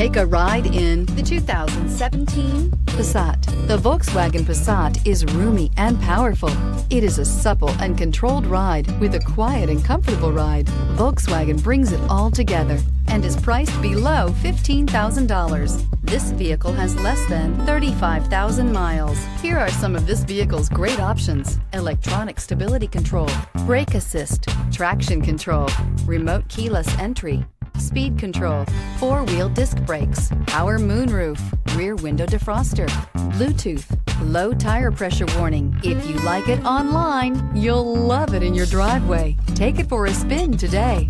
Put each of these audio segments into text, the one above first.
Take a ride in the 2017 Passat. The Volkswagen Passat is roomy and powerful. It is a supple and controlled ride with a quiet and comfortable ride. Volkswagen brings it all together and is priced below $15,000. This vehicle has less than 35,000 miles. Here are some of this vehicle's great options: electronic stability control, brake assist, traction control, remote keyless entry, speed control, four-wheel disc brakes, power moonroof, rear window defroster, Bluetooth, low tire pressure warning. If you like it online, you'll love it in your driveway. Take it for a spin today.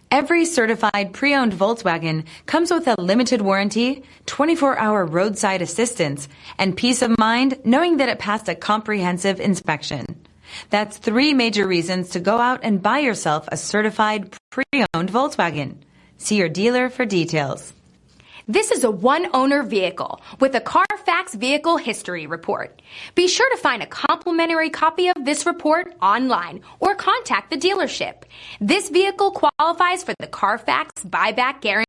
Every certified pre-owned Volkswagen comes with a limited warranty, 24-hour roadside assistance, and peace of mind knowing that it passed a comprehensive inspection. That's 3 major reasons to go out and buy yourself a certified pre-owned Volkswagen. See your dealer for details. This is a one-owner vehicle with a CARFAX Vehicle History Report. Be sure to find a complimentary copy of this report online or contact the dealership. This vehicle qualifies for the CARFAX Buyback Guarantee.